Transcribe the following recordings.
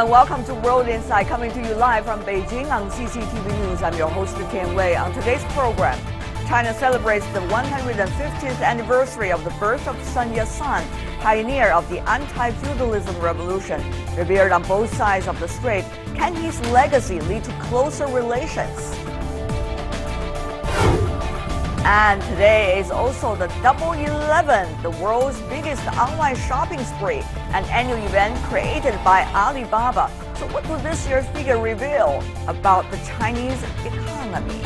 and welcome to World Insight, coming to you live from Beijing on CCTV News. I'm your host, Tian Wei. On today's program, China celebrates the 150th anniversary of the birth of Sun Yat-sen, pioneer of the anti-feudalism revolution. Revered on both sides of the strait, can his legacy lead to closer relations? And today is also the Double 11, the world's biggest online shopping spree, an annual event created by Alibaba. So what will this year's figure reveal about the Chinese economy?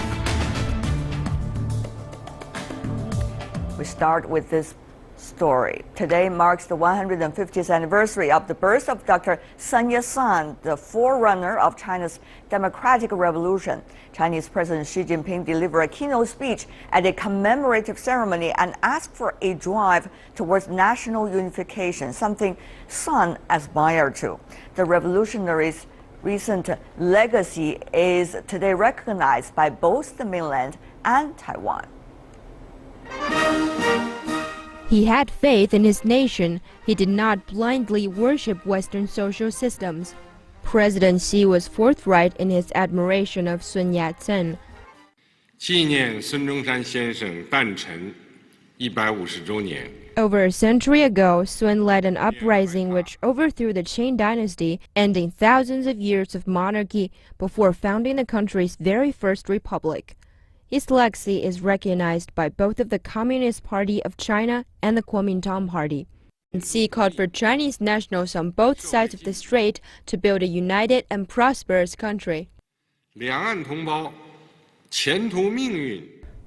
We start with this story. Today marks the 150th anniversary of the birth of Dr. Sun Yat-sen, the forerunner of China's democratic revolution. Chinese President Xi Jinping delivered a keynote speech at a commemorative ceremony and asked for a drive towards national unification, something Sun aspired to. The revolutionary's recent legacy is today recognized by both the mainland and Taiwan. He had faith in his nation. He did not blindly worship Western social systems. President Xi was forthright in his admiration of Sun Yat-sen. 纪念孙中山先生诞辰150周年. Over a century ago, Sun led an uprising which overthrew the Qing dynasty, ending thousands of years of monarchy before founding the country's very first republic. His legacy is recognized by both of the Communist Party of China and the Kuomintang Party. Xi called for Chinese nationals on both sides of the strait to build a united and prosperous country. 两岸同胞前途命运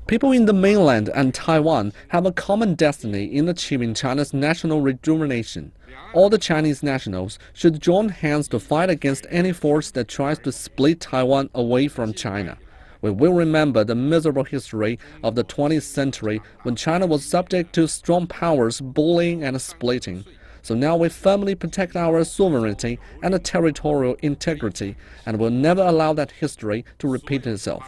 People in the mainland and Taiwan have a common destiny in achieving China's national rejuvenation. All the Chinese nationals should join hands to fight against any force that tries to split Taiwan away from China. We will remember the miserable history of the 20th century when China was subject to strong powers bullying and splitting. So now we firmly protect our sovereignty and territorial integrity and will never allow that history to repeat itself.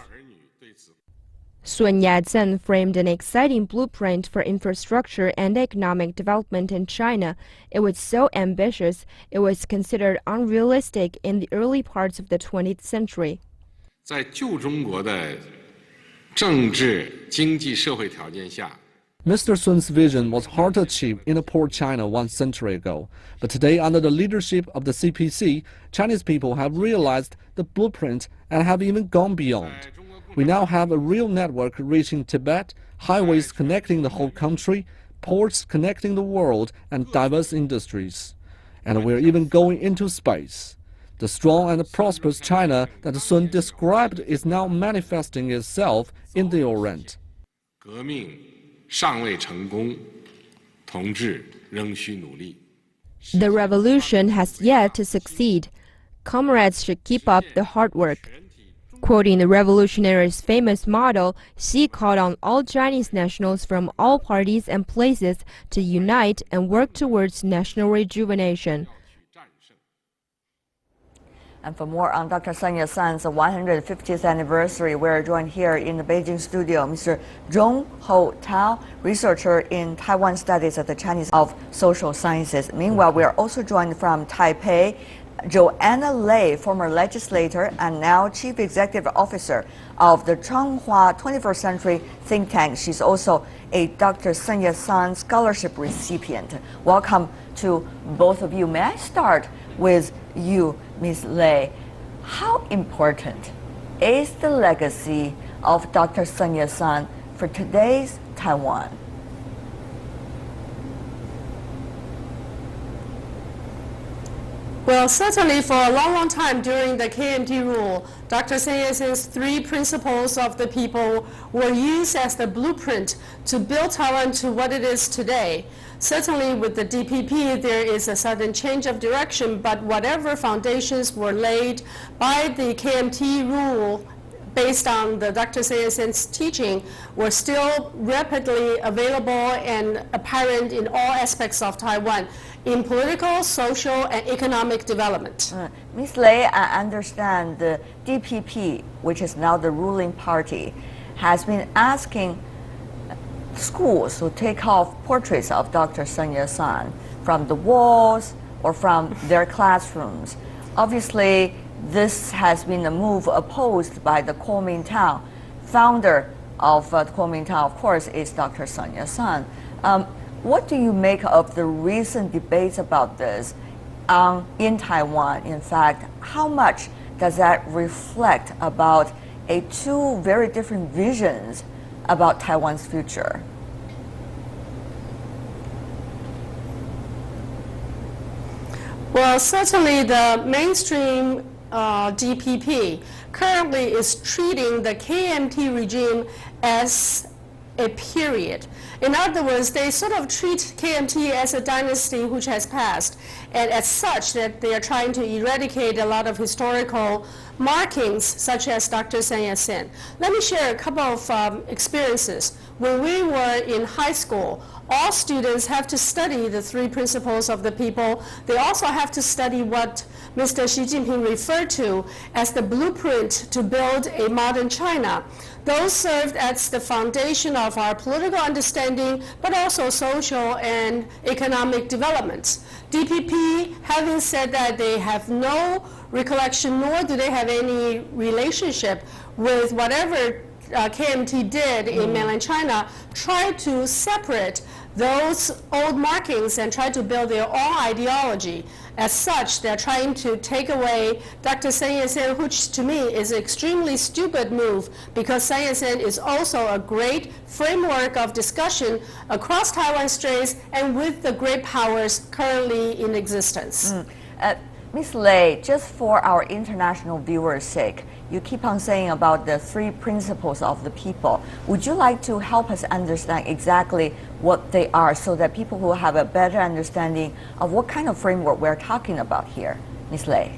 Sun Yat-sen framed an exciting blueprint for infrastructure and economic development in China. It was so ambitious, it was considered unrealistic in the early parts of the 20th century. 在旧中国的政治、经济、社会条件下 Mr. Sun's vision was hard to achieve in a poor China 1 century ago. But today, under the leadership of the CPC, Chinese people have realized the blueprint and have even gone beyond. We now have a real network reaching Tibet, highways connecting the whole country, ports connecting the world, and diverse industries. And we're even going into space. The strong and prosperous China that Sun described is now manifesting itself in the Orient. 革命尚未成功，同志仍需努力。 The revolution has yet to succeed. Comrades should keep up the hard work. Quoting the revolutionary's famous motto, Xi called on all Chinese nationals from all parties and places to unite and work towards national rejuvenation. And for more on Dr. Sun Yat-sen's 150th anniversary, we're joined here in the Beijing studio, Mr. Zhong Ho Tao, researcher in Taiwan Studies at the Chinese of Social Sciences. Meanwhile, we are also joined from Taipei, Joanna Lei, former legislator and now Chief Executive Officer of the Changhua 21st Century think tank. She's also a Dr. Sun Yat-sen scholarship recipient. Welcome to both of you. May I start with you, Ms. Lei? How important is the legacy of Dr. Sun Yat-sen for today's Taiwan? Well, certainly for a long, long time during the KMT rule, Dr. Sun Yat-sen's 3 principles of the people were used as the blueprint to build Taiwan to what it is today. Certainly with the DPP, there is a sudden change of direction, but whatever foundations were laid by the KMT rule based on the Dr. Sun Yat-sen's teaching were still rapidly available and apparent in all aspects of Taiwan, in political, social, and economic development. Ms. Lei, I understand the DPP, which is now the ruling party, has been asking schools to take off portraits of Dr. Sun Yat-sen from the walls or from their classrooms. obviously, this has been a move opposed by the Kuomintang. Founder of the Kuomintang, of course, is Dr. SUN YAT-SEN. What do you make of the recent debates about this in Taiwan? In fact, how much does that reflect about two very different visions about Taiwan's future? Well, certainly the mainstream DPP currently is treating the KMT regime as a period. In other words, they sort of treat KMT as a dynasty which has passed, and as such that they are trying to eradicate a lot of historical markings such as Dr. SUN YAT-SEN. Let me share a couple of experiences. When we were in high school, all students have to study the three principles of the people. They also have to study what Mr. Xi Jinping referred to as the blueprint to build a modern China. Those served as the foundation of our political understanding, but also social and economic developments. DPP, having said that they have no recollection, nor do they have any relationship with whatever KMT did in mainland China, tried to separate those old markings and try to build their own ideology. As such, they're trying to take away Dr. SUN YAT-SEN, which to me is an extremely stupid move, because SUN YAT-SEN is also a great framework of discussion across Taiwan Straits and with the great powers currently in existence. Ms. Lei, just for our international viewers' sake, you keep on saying about the three principles of the people. Would you like to help us understand exactly what they are so that people will have a better understanding of what kind of framework we're talking about here? Ms. Lei.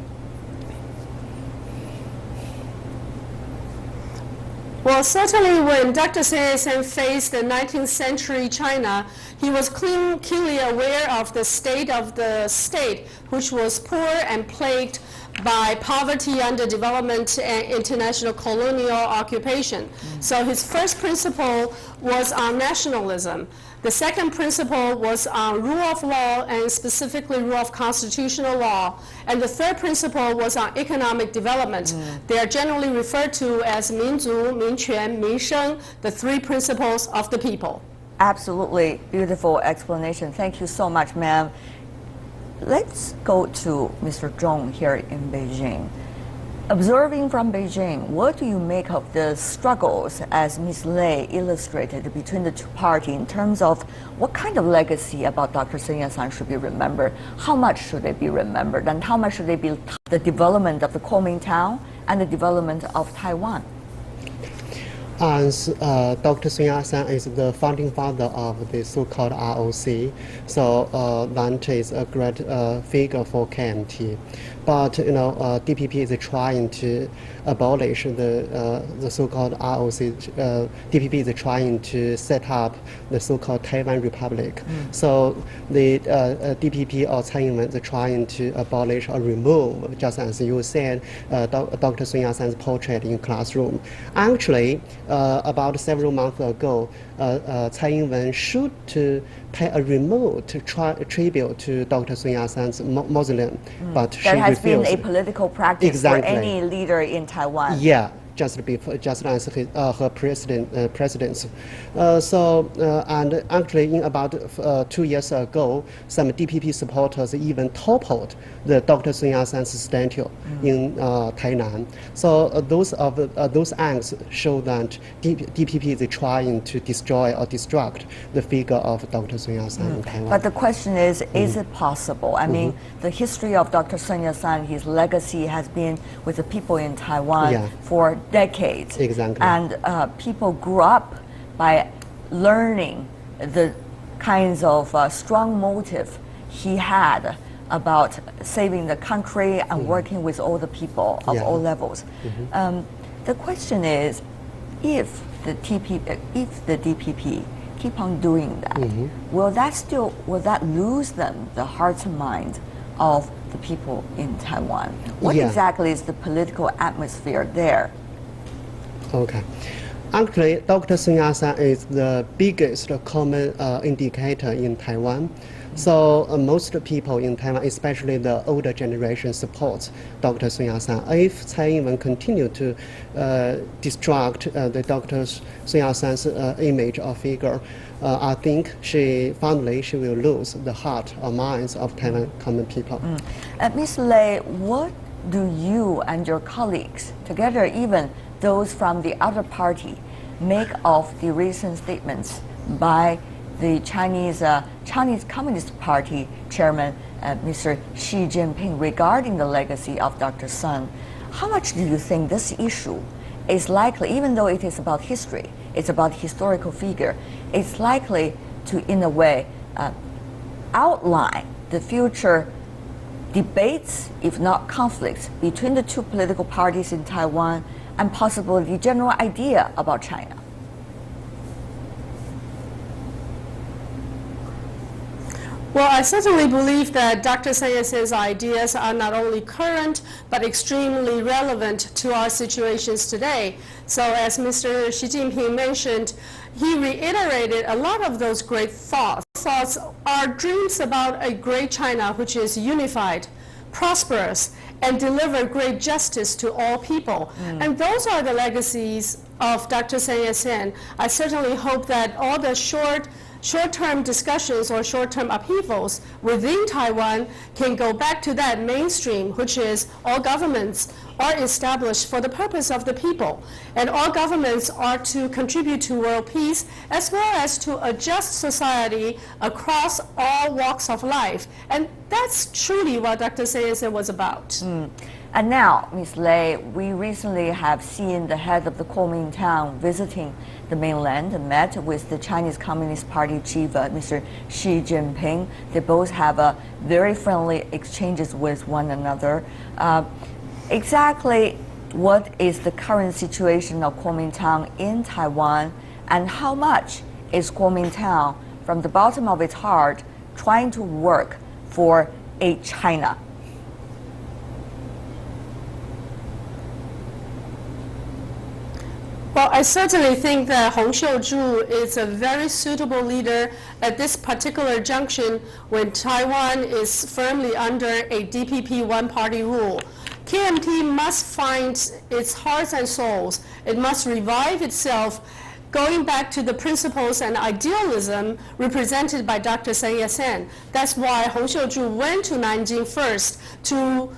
Well, certainly when Dr. SUN YAT-SEN faced the 19th century China, he was keenly aware of the state, which was poor and plagued by poverty, underdevelopment, and international colonial occupation. So his first principle was on nationalism. The second principle was on rule of law, and specifically rule of constitutional law. And the third principle was on economic development. They are generally referred to as 民族、民权、民生, the three principles of the people. Absolutely beautiful explanation. Thank you so much, ma'am. Let's go to Mr. Zhong here in Beijing. Observing from Beijing, what do you make of the struggles, as Ms. Lei illustrated, between the two parties in terms of what kind of legacy about Dr. SUN YAT-SEN should be remembered? How much should they be remembered? And how much should they be the development of the Kuomintang and the development of Taiwan? As Dr. SUN YAT-SEN is the founding father of the so-called ROC, so that is a great figure for KMT. But DPP is trying to abolish the so-called ROC. DPP is trying to set up the so-called Taiwan Republic. So the DPP or Tsai Ing-wen is trying to abolish or remove, just as you said, Dr. SUN YAT-SEN's portrait in classroom. Actually, about several months ago, Tsai Ing-wen should to pay a remote tribute to Dr. SUN YAT-SEN's mausoleum, but she refused. That has been a political practice for any leader in Taiwan. Yeah, just as her presidents. And actually, in about 2 years ago, some DPP supporters even toppled the Dr. SUN YAT-SEN's statue in Tainan. So those acts show that DPP is trying to destroy or destruct the figure of Dr. SUN YAT-SEN in Taiwan. But the question is it possible? I mean, the history of Dr. SUN YAT-SEN, his legacy has been with the people in Taiwan for decades. Exactly. And people grew up by learning the kinds of strong motive he had about saving the country and working with all the people of all levels. The question is, if the DPP keep on doing that, will that lose them the hearts and minds of the people in Taiwan? What exactly is the political atmosphere there? Okay. Actually, Dr. SUN YAT-SEN is the biggest common indicator in Taiwan. So most people in Taiwan, especially the older generation, support Dr. Sun Yat-sen. If Tsai Ing-wen continue to destruct the Dr. Sun Yat-sen's image or figure, I think she will lose the heart or minds of Taiwan common people. Ms. Lei, what do you and your colleagues, together even those from the other party, make of the recent statements by the Chinese Communist Party chairman, Mr. Xi Jinping, regarding the legacy of Dr. Sun? How much do you think this issue is likely, even though it is about history, it's about historical figure, it's likely to, in a way, outline the future debates, if not conflicts, between the two political parties in Taiwan and possibly the general idea about China? Well, I certainly believe that Dr. Sun Yat-sen's ideas are not only current, but extremely relevant to our situations today. So as Mr. Xi Jinping mentioned, he reiterated a lot of those great thoughts. Thoughts are dreams about a great China which is unified, prosperous, and deliver great justice to all people. And those are the legacies of Dr. Sun Yat-sen. I certainly hope that all the short-term discussions or short-term upheavals within Taiwan can go back to that mainstream, which is all governments are established for the purpose of the people, and all governments are to contribute to world peace as well as to adjust society across all walks of life. And that's truly what Dr. Sun Yat-sen was about. And now, Ms. Lei, we recently have seen the head of the Kuomintang visiting the mainland and met with the Chinese Communist Party chief, Mr. Xi Jinping. They both have very friendly exchanges with one another. Exactly what is the current situation of Kuomintang in Taiwan, and how much is Kuomintang, from the bottom of its heart, trying to work for a China? Well, I certainly think that Hong Xiuzhu is a very suitable leader at this particular junction when Taiwan is firmly under a DPP one-party rule. KMT must find its hearts and souls. It must revive itself, going back to the principles and idealism represented by Dr. Sun Yat-sen. That's why Hong Xiuzhu went to Nanjing first to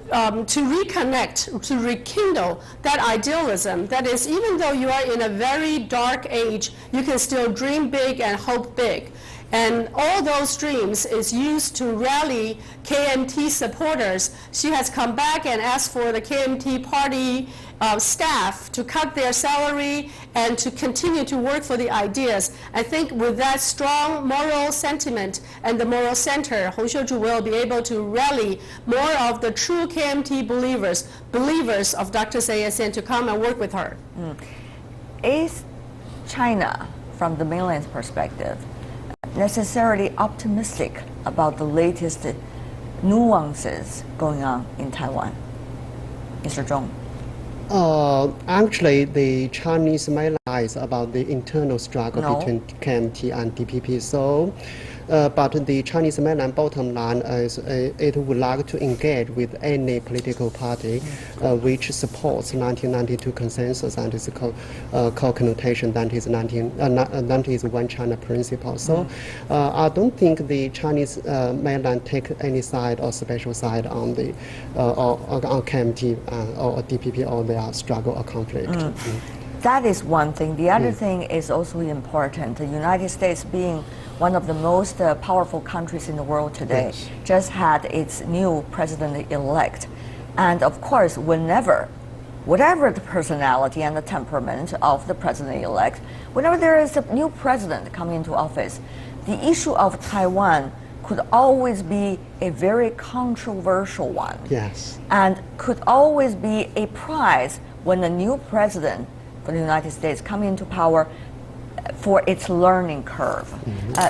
reconnect, to rekindle that idealism. That is, even though you are in a very dark age, you can still dream big and hope big. And all those dreams is used to rally KMT supporters. She has come back and asked for the KMT party staff to cut their salary and to continue to work for the ideas. I think with that strong moral sentiment and the moral center, Hong Xiuzhu will be able to rally more of the true KMT believers of Dr. Sun Yat-sen to come and work with her. Is China, from the mainland's perspective, necessarily optimistic about the latest nuances going on in Taiwan? Mr. Zhong. Actually, the Chinese mainland lies about the internal struggle between KMT and DPP. So, but the Chinese mainland bottom line is it would like to engage with any political party which supports 1992 consensus and its co-connotation that is one China principle. So I don't think the Chinese mainland take any side or special side on the on KMT or DPP or their struggle or conflict. That is one thing. The other thing is also important. The United States, being one of the most powerful countries in the world today, just had its new president-elect. And of course, whatever the personality and the temperament of the president-elect, whenever there is a new president coming into office, the issue of Taiwan could always be a very controversial one. Yes. And could always be a prize when a new president for the United States comes into power for its learning curve.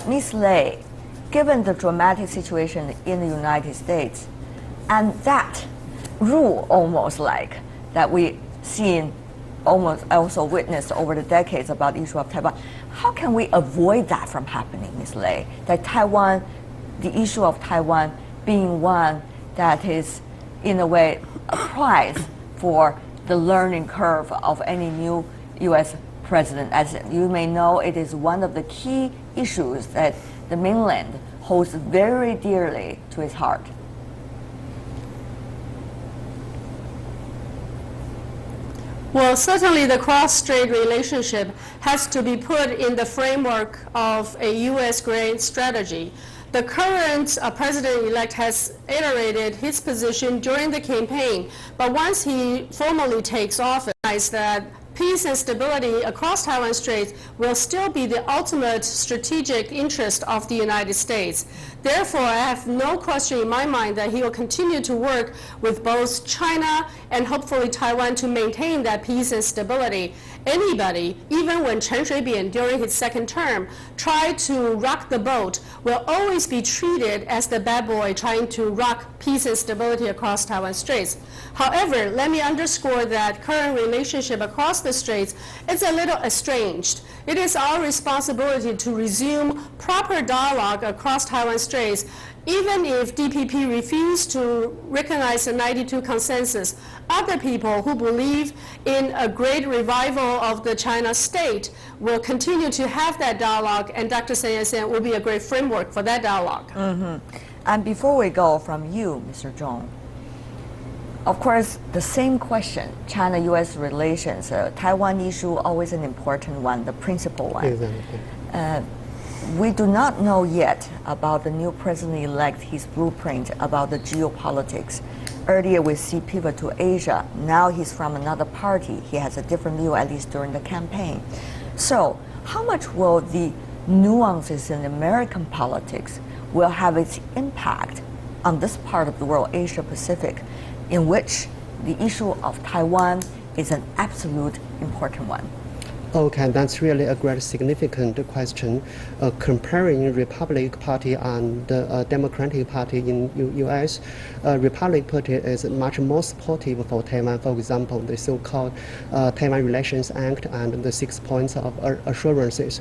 Ms. Lei, given the dramatic situation in the United States, and that rule almost like that we seen almost also witnessed over the decades about the issue of Taiwan, how can we avoid that from happening, Ms. Lei? That Taiwan the issue of Taiwan being one that is, in a way, a prize for the learning curve of any new U.S. president. As you may know, it is one of the key issues that the mainland holds very dearly to its heart. Well, certainly the cross-strait relationship has to be put in the framework of a U.S. grand strategy. The current president-elect has iterated his position during the campaign, but once he formally takes office, that peace and stability across Taiwan Strait will still be the ultimate strategic interest of the United States. Therefore, I have no question in my mind that he will continue to work with both China and hopefully Taiwan to maintain that peace and stability. Anybody, even when Chen Shui-bian during his second term tried to rock the boat, will always be treated as the bad boy trying to rock peace and stability across Taiwan Straits. However, let me underscore that current relationship across the straits is a little estranged. It is our responsibility to resume proper dialogue across Taiwan Straits, even if DPP refused to recognize the 92 consensus. Other people who believe in a great revival of the China state will continue to have that dialogue, and Dr. Sun Yat-sen will be a great framework for that dialogue. And before we go from you, Mr. Zhong, of course, the same question, China-U.S. relations, Taiwan issue, always an important one, the principal one. Exactly. We do not know yet about the new president-elect, his blueprint about the geopolitics. Earlier we see pivot to Asia. Now he's from another party. He has a different view, at least during the campaign. So how much will the nuances in American politics will have its impact on this part of the world, Asia Pacific, in which the issue of Taiwan is an absolute important one? Okay, that's really a great significant question. Comparing Republican Party and Democratic Party in U.S., Republican Party is much more supportive for Taiwan. For example, the so-called Taiwan Relations Act and the 6 points of assurances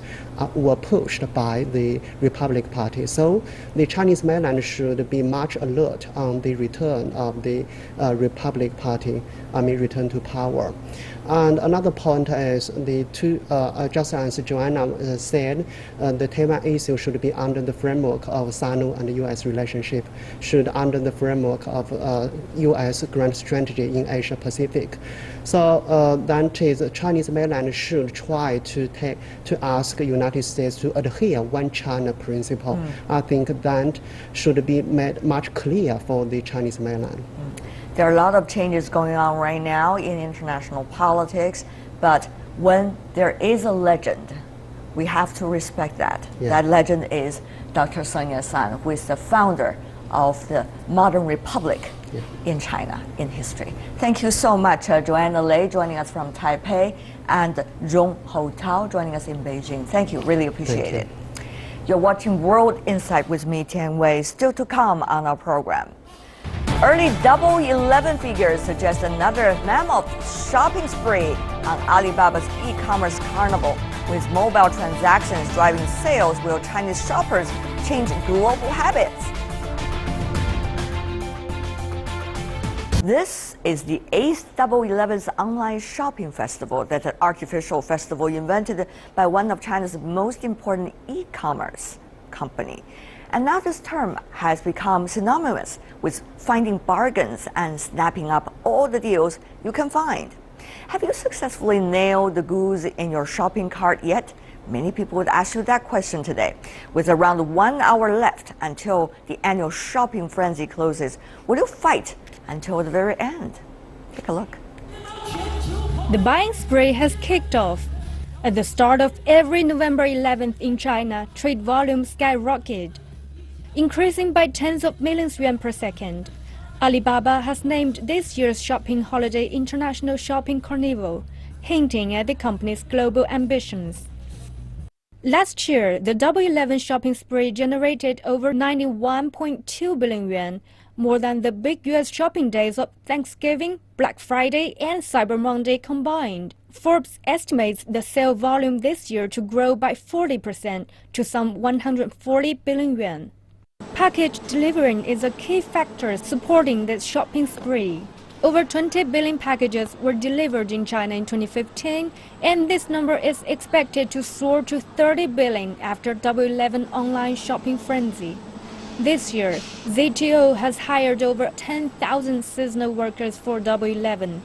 were pushed by the Republican Party. So the Chinese mainland should be much alert on the return of the Republican Party, return to power. And another point is just as Joanna said, the Taiwan issue should be under the framework of Sino and U.S. relationship, should under the framework of U.S. grand strategy in Asia Pacific. So that is, Chinese mainland should try to ask the United States to adhere one China principle. I think that should be made much clear for the Chinese mainland. There are a lot of changes going on right now in international politics, but when there is a legend, we have to respect that. Yeah. That legend is Dr. Sun Yat-sen, who is the founder of the modern republic in China, in history. Thank you so much, Joanna Lei joining us from Taipei, and Zhong Ho Tao joining us in Beijing. Thank you, really appreciate it. You're watching World Insight with me, Tian Wei. Still to come on our program. Early Double 11 figures suggest another mammoth shopping spree on Alibaba's e-commerce carnival. With mobile transactions driving sales, will Chinese shoppers change global habits? This is the 8th Double 11's online shopping festival. That's an artificial festival invented by one of China's most important e-commerce company. And now this term has become synonymous with finding bargains and snapping up all the deals you can find. Have you successfully nailed the goods in your shopping cart yet? Many people would ask you that question today. With around 1 hour left until the annual shopping frenzy closes, will you fight until the very end? Take a look. The buying spree has kicked off. At the start of every November 11th in China, trade volume skyrocketed, increasing by tens of millions yuan per second. Alibaba has named this year's shopping holiday International Shopping Carnival, hinting at the company's global ambitions. Last year, the Double 11 shopping spree generated over 91.2 billion yuan, more than the big U.S. shopping days of Thanksgiving, Black Friday, and Cyber Monday combined. Forbes estimates the sale volume this year to grow by 40% to some 140 billion yuan. Package delivering is a key factor supporting this shopping spree. Over 20 billion packages were delivered in China in 2015, and this number is expected to soar to 30 billion after Double 11 online shopping frenzy. This year, ZTO has hired over 10,000 seasonal workers for Double 11.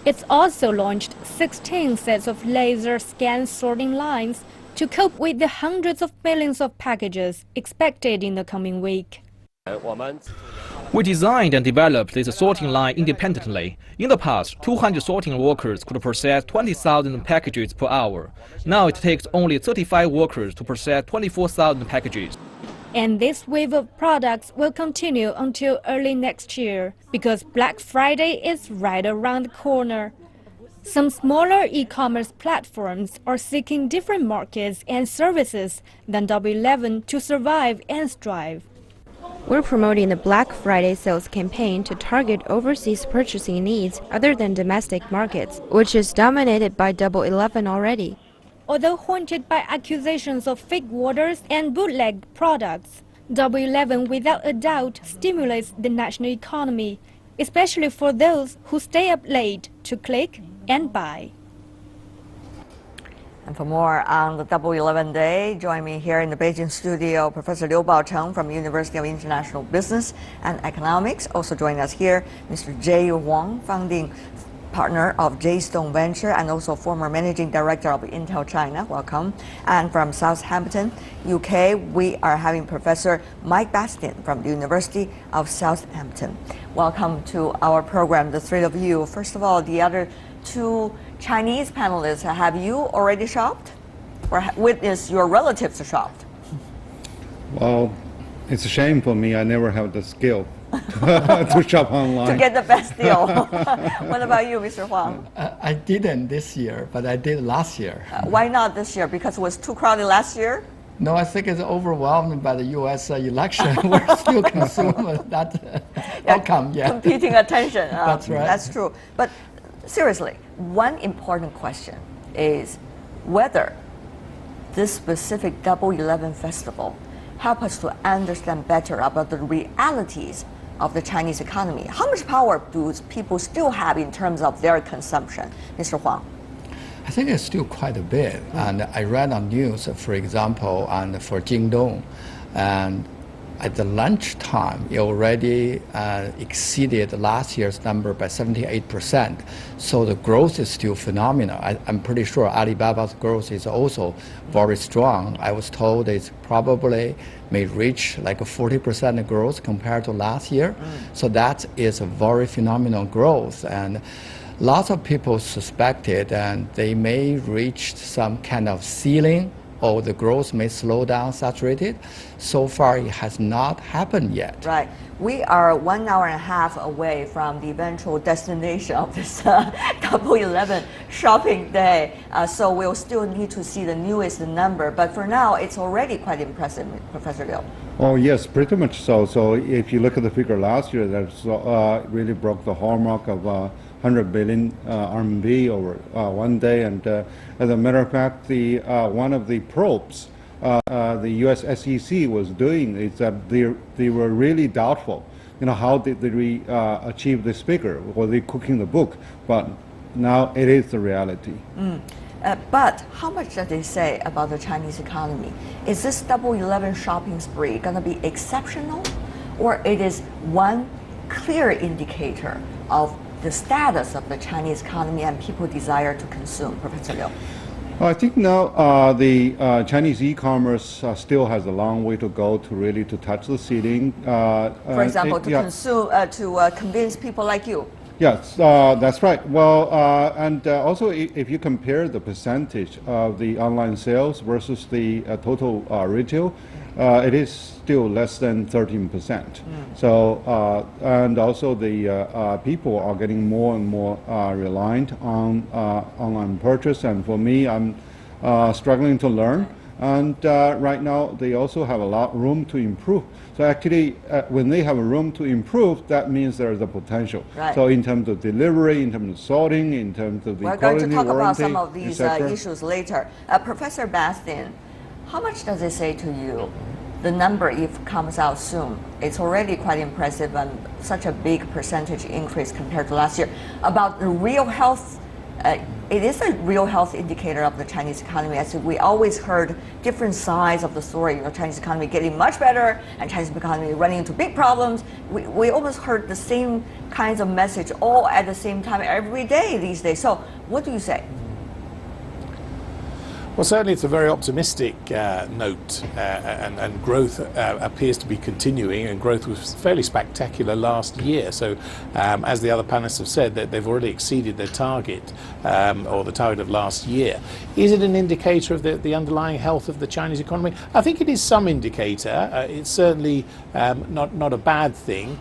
It's also launched 16 sets of laser scan sorting lines to cope with the hundreds of millions of packages expected in the coming week. We designed and developed this sorting line independently. In the past, 200 sorting workers could process 20,000 packages per hour. Now it takes only 35 workers to process 24,000 packages. And this wave of products will continue until early next year, because Black Friday is right around the corner. Some smaller e-commerce platforms are seeking different markets and services than Double 11 to survive and strive. We're promoting the Black Friday sales campaign to target overseas purchasing needs other than domestic markets, which is dominated by Double 11 already. Although haunted by accusations of fake orders and bootleg products, Double 11 without a doubt stimulates the national economy, especially for those who stay up late to click and buy. And for more on the Double 11 Day, join me here in the Beijing studio, Professor Liu Baocheng from University of International Business and Economics. Also joining us here, Mr. Jay Huang, founding partner of J-Stone Venture and also former managing director of Intel China. Welcome. And from Southampton, UK, we are having Professor Mike Bastian from the University of Southampton. Welcome to our program, the three of you. First of all, the other two Chinese panelists, have you already shopped or witnessed your relatives shopped? Well, it's a shame for me. I never have the skill to shop online. To get the best deal. What about you, Mr. Huang? I didn't this year, but I did last year. Why not this year? Because it was too crowded last year? No, I think it's overwhelmed by the U.S. election. We're still consuming that outcome. Yeah. Competing attention. That's right. That's true. But seriously, one important question is whether this specific Double 11 festival help us to understand better about the realities of the Chinese economy. How much power do people still have in terms of their consumption? Mr. Huang. I think it's still quite a bit. And I read on news, for example, and for Jingdong, and at the lunchtime, it already exceeded last year's number by 78%. So the growth is still phenomenal. I'm pretty sure Alibaba's growth is also very strong. I was told it's probably may reach like a 40% growth compared to last year. So that is a very phenomenal growth. And lots of people suspected and they may reach some kind of ceiling or the growth may slow down, saturated. So far, it has not happened yet. Right. We are 1 hour and a half away from the eventual destination of this Double 11 shopping day. So we'll still need to see the newest number. But for now, it's already quite impressive, Professor Liu. Oh, yes, pretty much so. So if you look at the figure last year, that really broke the hallmark of 100 billion RMB over one day. And as a matter of fact, the one of the probes the U.S. SEC was doing is that they were really doubtful. You know, how did they achieve this figure? Were they cooking the book? But now it is the reality. But how much does they say about the Chinese economy? Is this Double 11 shopping spree going to be exceptional, or it is one clear indicator of the status of the Chinese economy and people's desire to consume, Professor Liu? I think now the Chinese e-commerce still has a long way to go to really to touch the ceiling. For example, to convince people like you. Yes, that's right. Well, and also if you compare the percentage of the online sales versus the total retail, it is still less than 13%. So, and also the people are getting more and more reliant on online purchase. And for me, I'm struggling to learn. And right now, they also have a lot of room to improve. So actually, when they have a room to improve, that means there is a potential. Right. So in terms of delivery, in terms of sorting, in terms of the We're quality, going to talk warranty, about some of these issues later. Professor Bastian, how much does it say to you the number, if comes out soon, it's already quite impressive and such a big percentage increase compared to last year. About the real health, it is a real health indicator of the Chinese economy. As we always heard different sides of the story, Chinese economy getting much better and Chinese economy running into big problems. We almost heard the same kinds of message all at the same time every day these days. So what do you say? Well, certainly it's a very optimistic note, and growth appears to be continuing, and growth was fairly spectacular last year. So, as the other panelists have said, that they've already exceeded their target, or the target of last year. Is it an indicator of the underlying health of the Chinese economy? I think it is some indicator. It's certainly not a bad thing.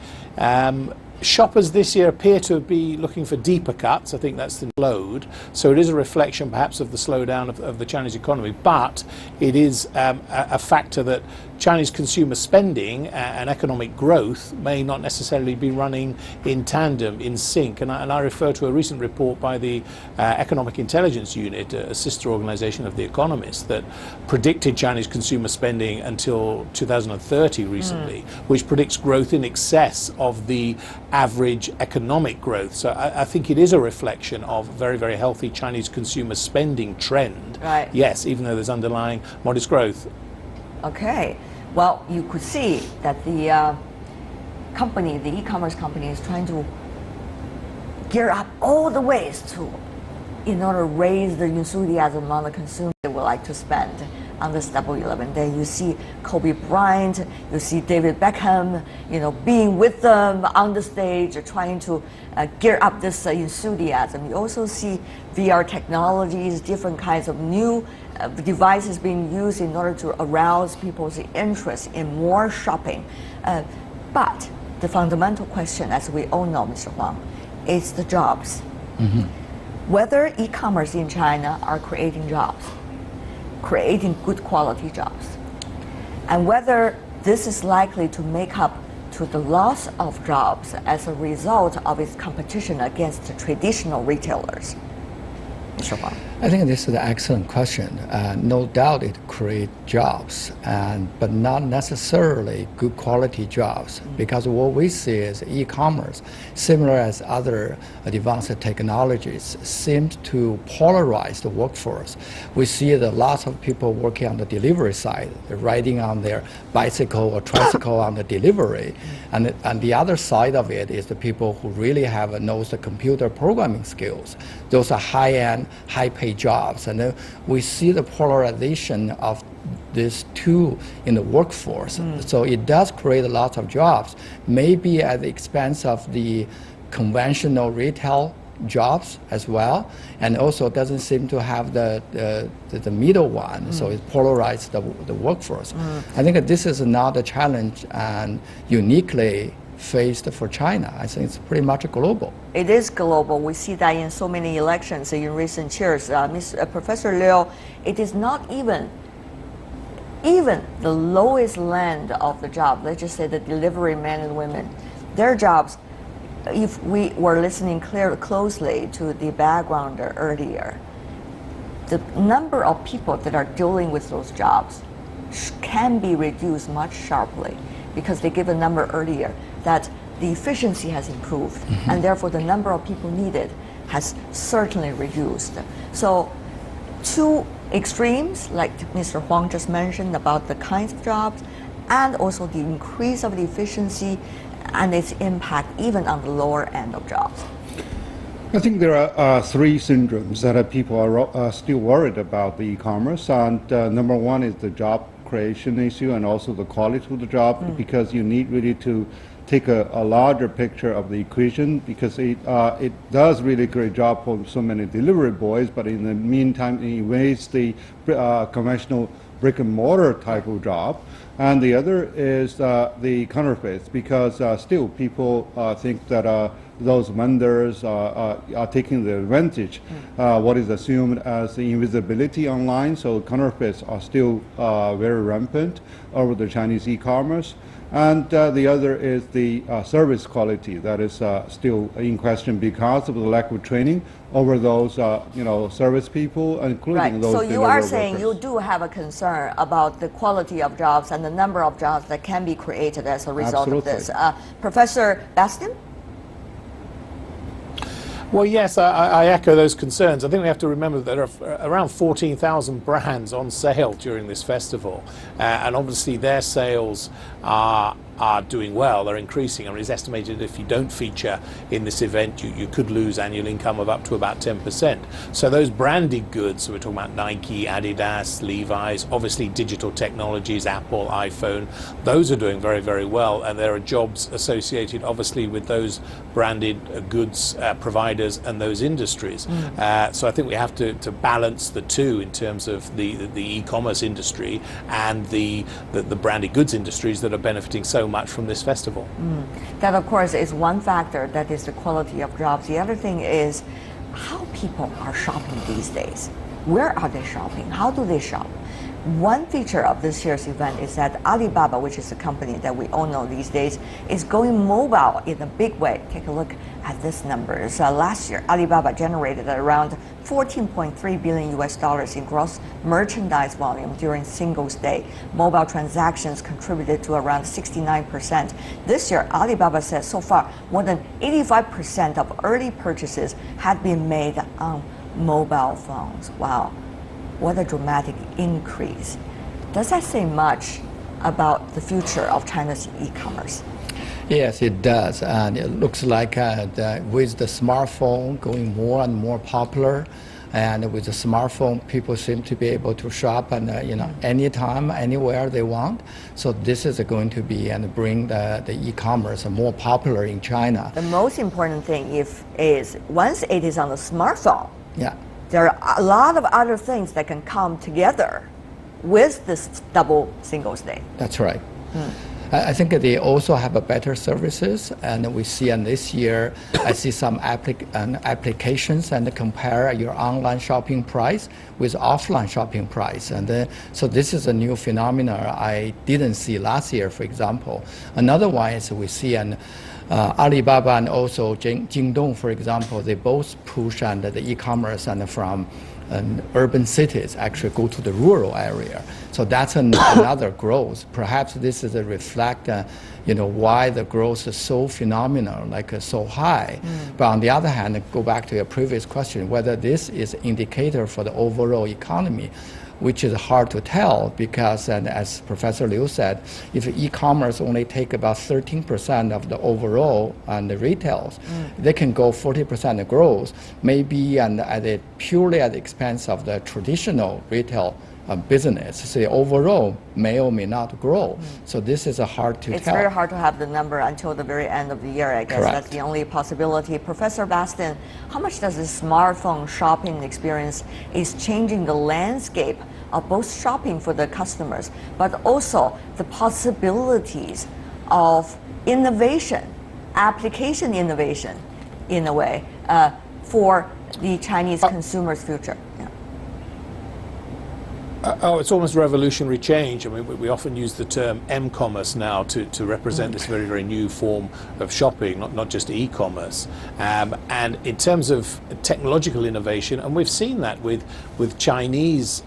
Shoppers this year appear to be looking for deeper cuts. I think that's the load. So it is a reflection perhaps of the slowdown of the Chinese economy, but it is a factor that Chinese consumer spending and economic growth may not necessarily be running in tandem, in sync. And I refer to a recent report by the Economic Intelligence Unit, a sister organization of The Economist, that predicted Chinese consumer spending until 2030 recently, which predicts growth in excess of the average economic growth. So I think it is a reflection of very, very healthy Chinese consumer spending trend. Right. Yes, even though there's underlying modest growth. Okay. Well, you could see that the company, the e-commerce company, is trying to gear up all the ways in order to raise the enthusiasm among the consumers they would like to spend on this Double 11 day. You see Kobe Bryant, you see David Beckham, being with them on the stage, trying to gear up this enthusiasm. You also see VR technologies, different kinds of new devices being used in order to arouse people's interest in more shopping. But the fundamental question, as we all know, Mr. Huang, is the jobs. Whether e-commerce in China are creating jobs, creating good quality jobs, and whether this is likely to make up to the loss of jobs as a result of its competition against the traditional retailers. Mr. Huang. I think this is an excellent question. No doubt it creates jobs, but not necessarily good quality jobs, because what we see is e-commerce, similar as other advanced technologies, seems to polarize the workforce. We see that lots of people working on the delivery side, riding on their bicycle or tricycle on the delivery, and the other side of it is the people who really knows the computer programming skills. Those are high-end, high-paid jobs, and then we see the polarization of these two in the workforce. So it does create a lot of jobs, maybe at the expense of the conventional retail jobs as well, and also doesn't seem to have the middle one, so it polarized the workforce. I think that this is not a challenge and uniquely faced for China. I think it's pretty much global. It is global. We see that in so many elections in recent years. Professor Liu, it is not even the lowest land of the job. Let's just say the delivery men and women, their jobs, if we were listening closely to the background earlier, the number of people that are dealing with those jobs can be reduced much sharply, because they gave a number earlier that the efficiency has improved, and therefore the number of people needed has certainly reduced. So two extremes, like Mr. Huang just mentioned about the kinds of jobs, and also the increase of the efficiency and its impact even on the lower end of jobs. I think there are three syndromes that people are still worried about the e-commerce, and number one is the job creation issue and also the quality of the job, because you need really to take a larger picture of the equation, because it does really great job for so many delivery boys, but in the meantime it wastes the conventional brick and mortar type of job. And the other is the counterfeits, because still people think that those vendors are taking the advantage. What is assumed as the invisibility online, so counterfeits are still very rampant over the Chinese e-commerce. And the other is the service quality that is still in question because of the lack of training over those service people, including those So you are delivery saying workers. you do have a concern about the quality of jobs and the number of jobs that can be created as a result Absolutely. of this. Professor Bastin? Well, yes, I echo those concerns. I think we have to remember that there are around 14,000 brands on sale during this festival, and obviously their sales are doing well, they're increasing. I mean, it's estimated if you don't feature in this event, you could lose annual income of up to about 10%. So those branded goods, so we're talking about Nike, Adidas, Levi's, obviously digital technologies, Apple, iPhone, those are doing very, very well, and there are jobs associated obviously with those branded goods providers and those industries. So I think we have to balance the two in terms of the e-commerce industry and the branded goods industries that are benefiting so much from this festival. That, of course, is one factor, that is the quality of jobs. The other thing is how people are shopping these days. Where are they shopping? How do they shop? One feature of this year's event is that Alibaba, which is a company that we all know these days, is going mobile in a big way. Take a look at these numbers. Last year, Alibaba generated around $14.3 billion in gross merchandise volume during Singles' Day. Mobile transactions contributed to around 69%. This year, Alibaba says so far more than 85% of early purchases had been made on mobile phones. Wow. What a dramatic increase. Does that say much about the future of China's e-commerce? Yes, it does. And it looks like with the smartphone going more and more popular, and with the smartphone, people seem to be able to shop and anytime, anywhere they want. So this is going to be and bring the e-commerce more popular in China. The most important thing is once it is on the smartphone, yeah, there are a lot of other things that can come together with this double Singles' Day. That's right. I think they also have a better services, and we see in this year, I see some applications and compare your online shopping price with offline shopping price, and so this is a new phenomenon I didn't see last year, for example. Another one is we see Alibaba and also Jingdong, for example, they both push under the e-commerce and from urban cities actually go to the rural area. So that's another growth. Perhaps this is a reflect, why the growth is so phenomenal, so high. But on the other hand, go back to your previous question, whether this is an indicator for the overall economy, which is hard to tell because, and as Professor Liu said, if e-commerce only take about 13% of the overall and the retails, they can go 40% growth, maybe and purely at the expense of the traditional retail business. So the overall may or may not grow. So this is hard to tell. It's very hard to have the number until the very end of the year, I guess. Correct. That's the only possibility. Professor Bastin, how much does this smartphone shopping experience is changing the landscape of both shopping for the customers, but also the possibilities of innovation, application innovation, in a way, for the Chinese consumers' future? It's almost revolutionary change. I mean, we often use the term M-commerce now to represent this very, very new form of shopping, not just e-commerce. And in terms of technological innovation, and we've seen that with Chinese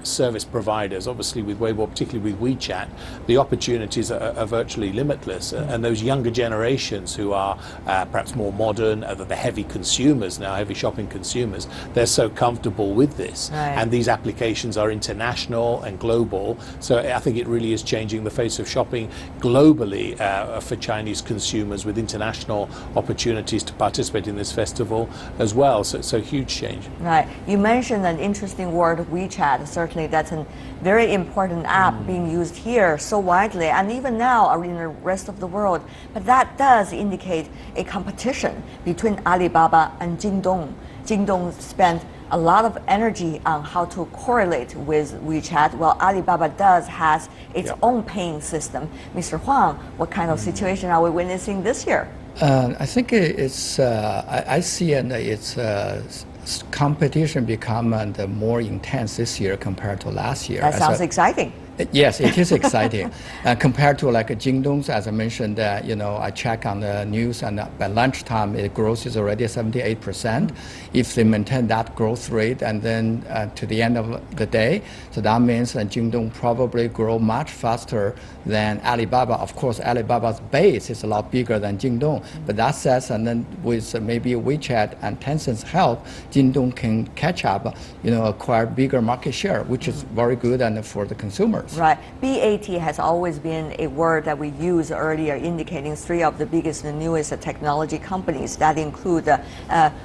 service providers, obviously with Weibo, particularly with WeChat, the opportunities are virtually limitless. And those younger generations who are perhaps more modern, the heavy consumers now, heavy shopping consumers, they're so comfortable with this. Right. And these applications are international and global, so I think it really is changing the face of shopping globally for Chinese consumers, with international opportunities to participate in this festival as well. So huge change. Right. You mentioned an interesting word, WeChat. Certainly that's a very important app being used here so widely, and even now in the rest of the world. But that does indicate a competition between Alibaba and Jingdong. Jingdong spent a lot of energy on how to correlate with WeChat, while Alibaba has its own paying system. Mr. Huang, what kind of situation are we witnessing this year? I think it's, I see it's competition become more intense this year compared to last year. That sounds exciting. Yes, it is exciting. Compared to like Jingdong, as I mentioned, I check on the news, and by lunchtime, the growth is already 78%. If they maintain that growth rate, and then to the end of the day, so that means that Jingdong probably grow much faster than Alibaba. Of course, Alibaba's base is a lot bigger than Jingdong, but that says, and then with maybe WeChat and Tencent's help, Jingdong can catch up, acquire bigger market share, which is very good and for the consumers. Right. BAT has always been a word that we used earlier, indicating three of the biggest and newest technology companies that include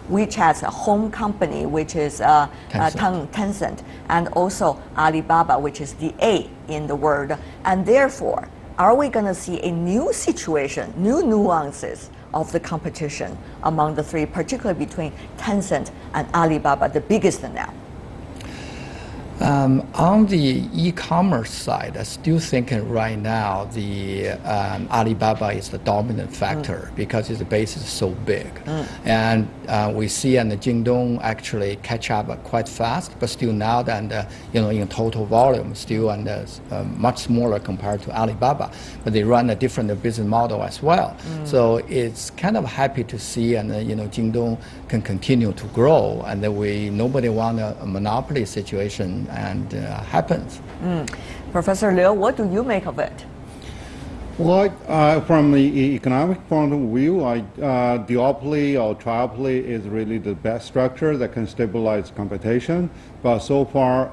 WeChat's home company, which is Tencent, and also Alibaba, which is the A in the word. And therefore, are we going to see a new situation, new nuances of the competition among the three, particularly between Tencent and Alibaba, the biggest now? On the e-commerce side, I still think right now the Alibaba is the dominant factor because its base is so big. And we see and the Jingdong actually catch up quite fast, but still now that in total volume, still much smaller compared to Alibaba. But they run a different business model as well. So it's kind of happy to see and Jingdong can continue to grow, and that nobody want a monopoly situation and happens. Professor Liu, what do you make of it? Well, from the economic point of view, duopoly or triopoly is really the best structure that can stabilize competition. But so far,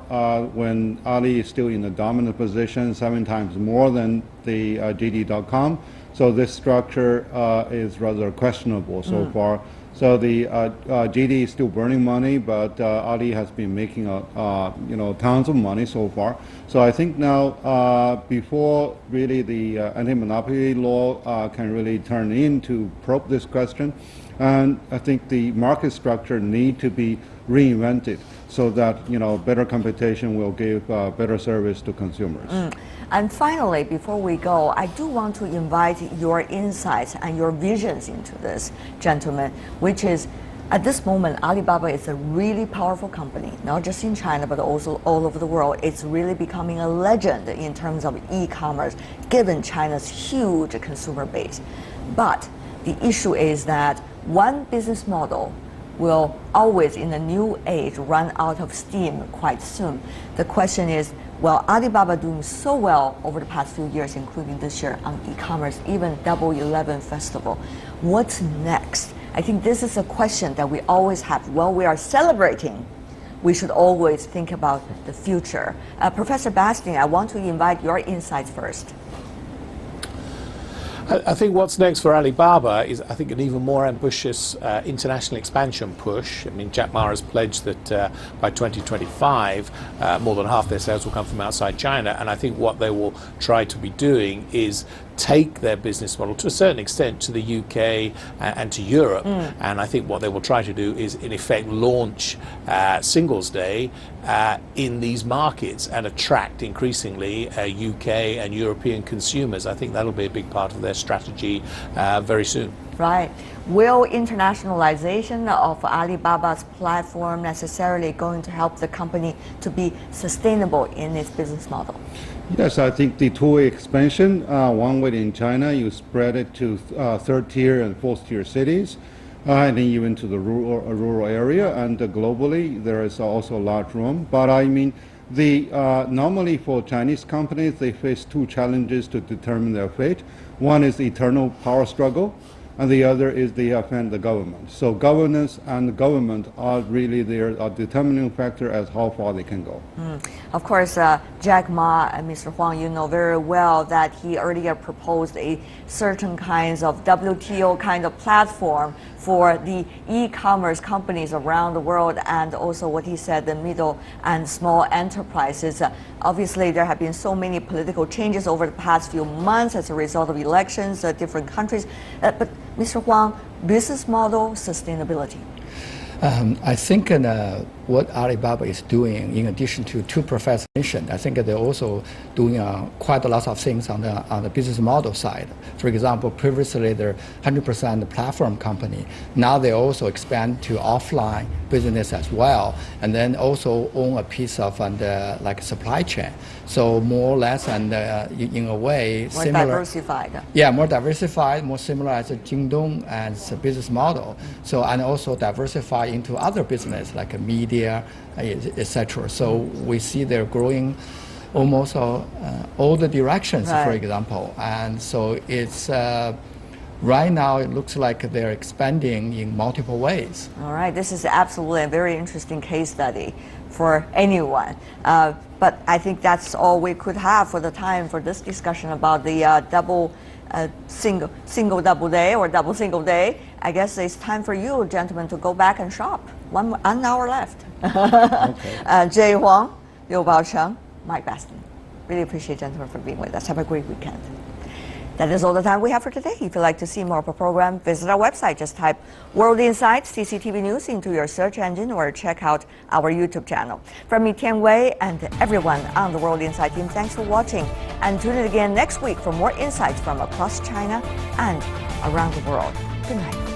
when Ali is still in a dominant position, 7 times more than the JD.com, so this structure is rather questionable so far. So the JD is still burning money, but Ali has been making tons of money so far. So I think now, before really the anti-monopoly law can really turn in to probe this question, and I think the market structure need to be reinvented so that better competition will give better service to consumers. And finally, before we go, I do want to invite your insights and your visions into this, gentlemen, which is, at this moment, Alibaba is a really powerful company, not just in China, but also all over the world. It's really becoming a legend in terms of e-commerce, given China's huge consumer base. But the issue is that one business model will always, in the new age, run out of steam quite soon. The question is, well, Alibaba doing so well over the past few years, including this year on e-commerce, even Double 11 Festival. What's next? I think this is a question that we always have. While we are celebrating, we should always think about the future. Professor Bastian, I want to invite your insights first. I think what's next for Alibaba is, I think, an even more ambitious international expansion push. I mean, Jack Ma has pledged that by 2025, more than half their sales will come from outside China, and I think what they will try to be doing is take their business model to a certain extent to the UK and to Europe. And I think what they will try to do is, in effect, launch Singles Day in these markets and attract increasingly UK and European consumers. I think that'll be a big part of their strategy very soon. Right. Will internationalization of Alibaba's platform necessarily going to help the company to be sustainable in its business model? Yes, I think the two-way expansion, one way in China, you spread it to third-tier and fourth-tier cities, and then even to the rural area, and globally there is also large room. But I mean, normally for Chinese companies, they face two challenges to determine their fate. One is the eternal power struggle, and the other is they offend the government. So governance and the government are really a determining factor as how far they can go. Of course, Jack Ma and Mr. Huang, you know very well that he earlier proposed a certain kinds of WTO kind of platform for the e-commerce companies around the world, and also what he said, the middle and small enterprises. Obviously, there have been so many political changes over the past few months as a result of elections, different countries. But Mr. Huang, business model sustainability. I think what Alibaba is doing, in addition to two professors mentioned, I think they're also doing quite a lot of things on the business model side. For example, previously they're 100% platform company. Now they also expand to offline business as well, and then also own a piece of like supply chain. So more or less, and in a way, more similar. Diversified. Yeah, more diversified, more similar as a Jingdong as a business model. So and also diversify into other business like media, etc. So we see they're growing almost all the directions, right. For example. And so it's right now it looks like they're expanding in multiple ways. All right, this is absolutely a very interesting case study for anyone. But I think that's all we could have for the time for this discussion about the single double day or double single day. I guess it's time for you, gentlemen, to go back and shop. 1 hour left. Okay. Jay Huang, Liu Baocheng, Mike Baston. Really appreciate, gentlemen, for being with us. Have a great weekend. That is all the time we have for today. If you'd like to see more of our program, visit our website. Just type World Insights CCTV News into your search engine or check out our YouTube channel. From me, Tian Wei, and everyone on the World Insight team, thanks for watching. And tune in again next week for more insights from across China and around the world. Good night.